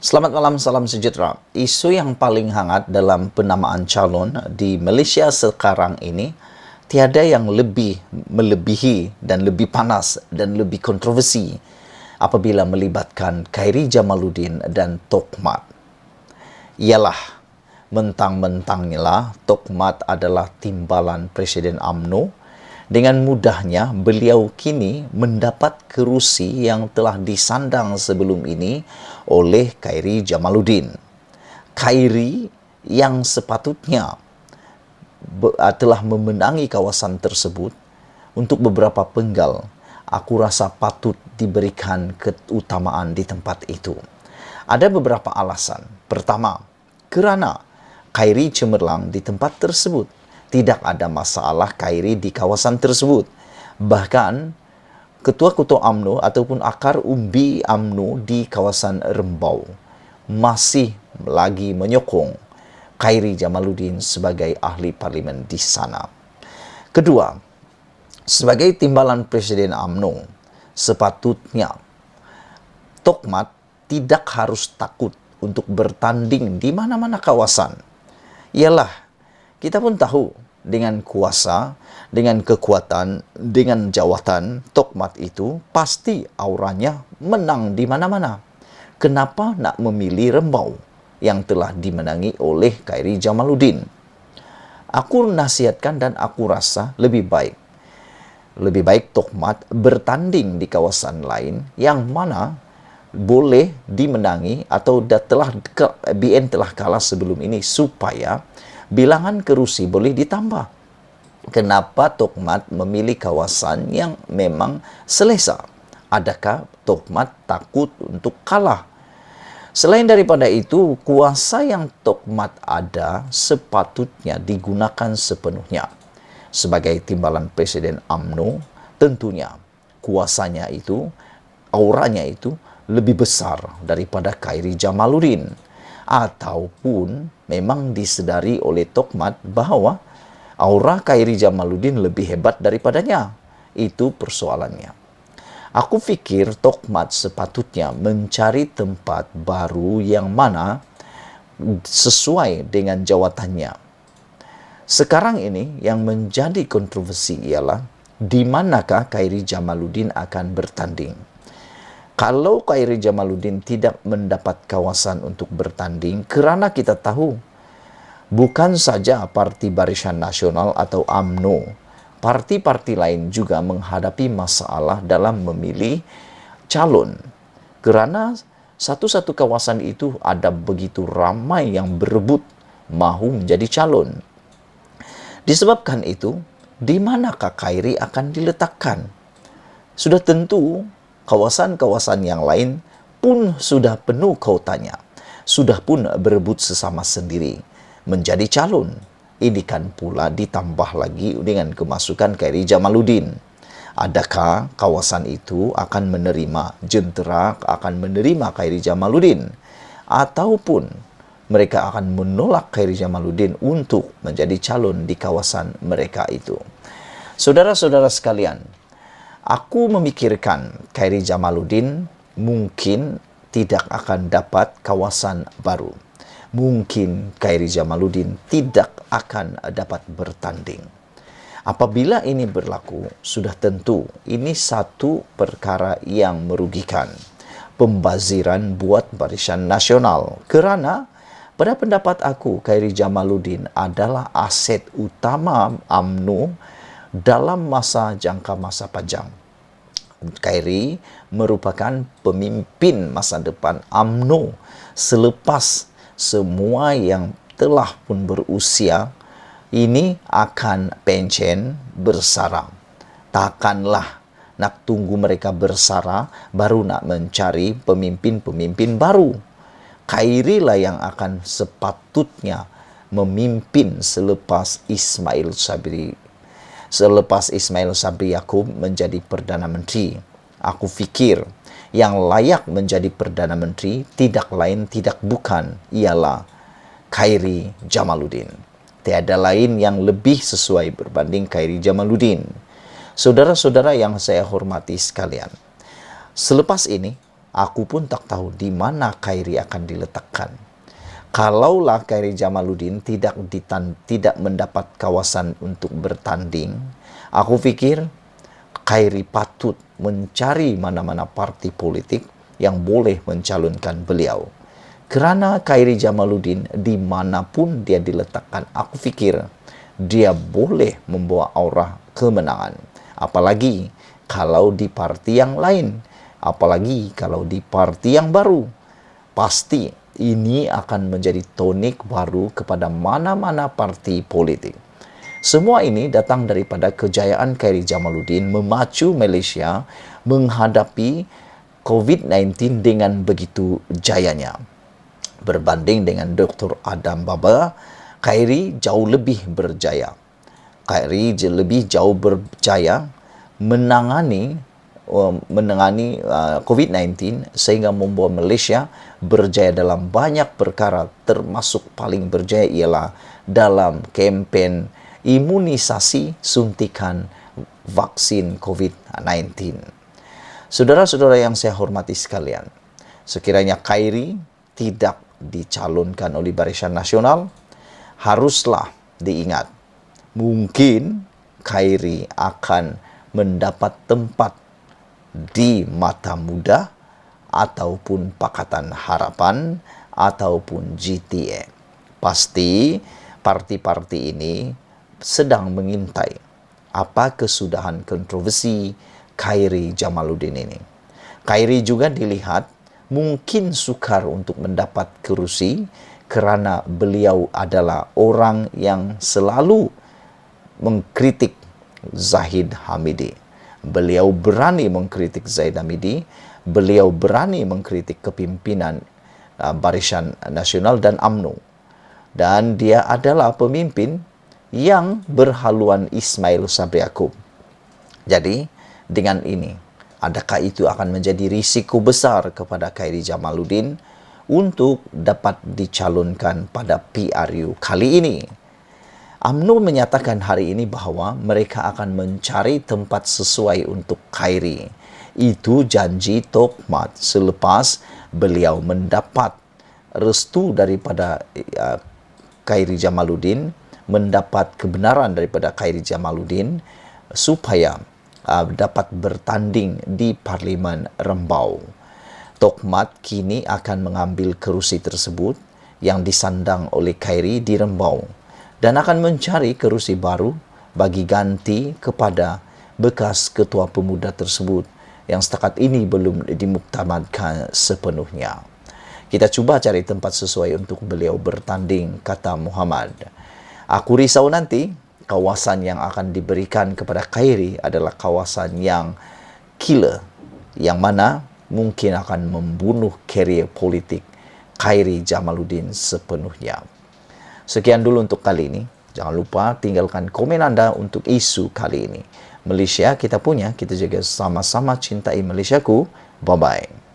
Selamat malam, salam sejahtera. Isu yang paling hangat dalam penamaan calon di Malaysia sekarang ini, tiada yang lebih melebihi dan lebih panas dan lebih kontroversi apabila melibatkan Khairy Jamaluddin dan Tok Mat. Ialah mentang-mentangnya Tok Mat adalah timbalan Presiden UMNO. Dengan mudahnya, beliau kini mendapat kerusi yang telah disandang sebelum ini oleh Khairy Jamaluddin. Khairy yang sepatutnya telah memenangi kawasan tersebut untuk beberapa penggal, aku rasa patut diberikan keutamaan di tempat itu. Ada beberapa alasan. Pertama, kerana Khairy cemerlang di tempat tersebut. Tidak ada masalah Khairy di kawasan tersebut. Bahkan, ketua-ketua UMNO ataupun akar umbi UMNO di kawasan Rembau masih lagi menyokong Khairy Jamaluddin sebagai ahli parlimen di sana. Kedua, sebagai timbalan Presiden UMNO, sepatutnya Tok Mat tidak harus takut untuk bertanding di mana-mana kawasan. Ialah, kita pun tahu dengan kuasa, dengan kekuatan, dengan jawatan, Tok Mat itu pasti auranya menang di mana-mana. Kenapa nak memilih Rembau yang telah dimenangi oleh Khairy Jamaluddin? Aku nasihatkan dan aku rasa lebih baik Tok Mat bertanding di kawasan lain yang mana boleh dimenangi atau BN telah kalah sebelum ini supaya bilangan kerusi boleh ditambah. Kenapa Tok Mat memilih kawasan yang memang selesa? Adakah Tok Mat takut untuk kalah? Selain daripada itu, kuasa yang Tok Mat ada sepatutnya digunakan sepenuhnya. Sebagai timbalan Presiden UMNO, tentunya kuasanya itu, auranya itu lebih besar daripada Khairy Jamaluddin. Ataupun memang disedari oleh Tok Mat bahawa aura Khairy Jamaluddin lebih hebat daripadanya. Itu persoalannya. Aku fikir Tok Mat sepatutnya mencari tempat baru yang mana sesuai dengan jawatannya. Sekarang ini yang menjadi kontroversi ialah di manakah Khairy Jamaluddin akan bertanding. Kalau Khairy Jamaluddin tidak mendapat kawasan untuk bertanding, kerana kita tahu bukan saja Parti Barisan Nasional atau UMNO, parti-parti lain juga menghadapi masalah dalam memilih calon. Kerana satu-satu kawasan itu ada begitu ramai yang berebut mahu menjadi calon. Disebabkan itu, di manakah Khairy akan diletakkan? Sudah tentu kawasan-kawasan yang lain pun sudah penuh kuotanya. Sudah pun berebut sesama sendiri menjadi calon. Ini kan pula ditambah lagi dengan kemasukan Khairy Jamaluddin. Adakah kawasan itu akan menerima jentera, akan menerima Khairy Jamaluddin? Ataupun mereka akan menolak Khairy Jamaluddin untuk menjadi calon di kawasan mereka itu? Saudara-saudara sekalian, aku memikirkan Khairy Jamaluddin mungkin tidak akan dapat kawasan baru. Mungkin Khairy Jamaluddin tidak akan dapat bertanding. Apabila ini berlaku, sudah tentu ini satu perkara yang merugikan. Pembaziran buat Barisan Nasional. Kerana pada pendapat aku, Khairy Jamaluddin adalah aset utama UMNO dalam jangka masa panjang. Khairy merupakan pemimpin masa depan UMNO selepas semua yang telah pun berusia ini akan pencen bersara. Takkanlah nak tunggu mereka bersara baru nak mencari pemimpin-pemimpin baru. Khairy lah yang akan sepatutnya memimpin selepas Ismail Sabri Yaakob menjadi Perdana Menteri. Aku fikir yang layak menjadi Perdana Menteri tidak lain tidak bukan ialah Khairy Jamaluddin. Tiada lain yang lebih sesuai berbanding Khairy Jamaluddin. Saudara-saudara yang saya hormati sekalian, selepas ini Aku pun tak tahu di mana Khairi akan diletakkan. Kalaulah Khairi Jamaluddin tidak mendapat kawasan untuk bertanding, aku pikir Khairi patut mencari mana-mana parti politik yang boleh mencalonkan beliau. Kerana Khairi Jamaluddin dimanapun dia diletakkan, aku fikir dia boleh membawa aura kemenangan. Apalagi kalau di parti yang lain, apalagi kalau di parti yang baru. Pasti ini akan menjadi tonik baru kepada mana-mana parti politik. Semua ini datang daripada kejayaan Khairi Jamaluddin memacu Malaysia menghadapi COVID-19 dengan begitu jayanya. Berbanding dengan Dr. Adam Baba, Khairi jauh lebih berjaya. Khairi lebih jauh berjaya menangani COVID-19 sehingga membawa Malaysia berjaya dalam banyak perkara, termasuk paling berjaya ialah dalam kempen imunisasi suntikan vaksin COVID-19. Saudara-saudara yang saya hormati sekalian, sekiranya Khairi tidak dicalonkan oleh Barisan Nasional, haruslah diingat, mungkin Khairi akan mendapat tempat di Mata Muda ataupun Pakatan Harapan ataupun GTA. Pasti parti-parti ini sedang mengintai apa kesudahan kontroversi Khairi Jamaluddin ini. Khairi juga dilihat mungkin sukar untuk mendapat kerusi kerana beliau adalah orang yang selalu mengkritik Zahid Hamidi. Beliau berani mengkritik Zahid Hamidi, beliau berani mengkritik kepimpinan Barisan Nasional dan UMNO. Dan dia adalah pemimpin yang berhaluan Ismail Sabri Yaakob. Jadi, dengan ini, adakah itu akan menjadi risiko besar kepada Khairi Jamaluddin untuk dapat dicalonkan pada PRU kali ini? UMNO menyatakan hari ini bahawa mereka akan mencari tempat sesuai untuk Khairi. Itu janji Tok Mat selepas beliau mendapat restu daripada Khairi Jamaluddin, mendapat kebenaran daripada Khairi Jamaluddin supaya dapat bertanding di Parlimen Rembau. Tok Mat kini akan mengambil kerusi tersebut yang disandang oleh Khairi di Rembau dan akan mencari kerusi baru bagi ganti kepada bekas ketua pemuda tersebut yang setakat ini belum dimuktamadkan sepenuhnya. Kita cuba cari tempat sesuai untuk beliau bertanding, kata Muhammad. Aku risau nanti kawasan yang akan diberikan kepada Khairi adalah kawasan yang killer, yang mana mungkin akan membunuh karier politik Khairi Jamaluddin sepenuhnya. Sekian dulu untuk kali ini. Jangan lupa tinggalkan komen anda untuk isu kali ini. Malaysia kita punya, kita juga sama-sama cintai Malaysiaku. Bye-bye.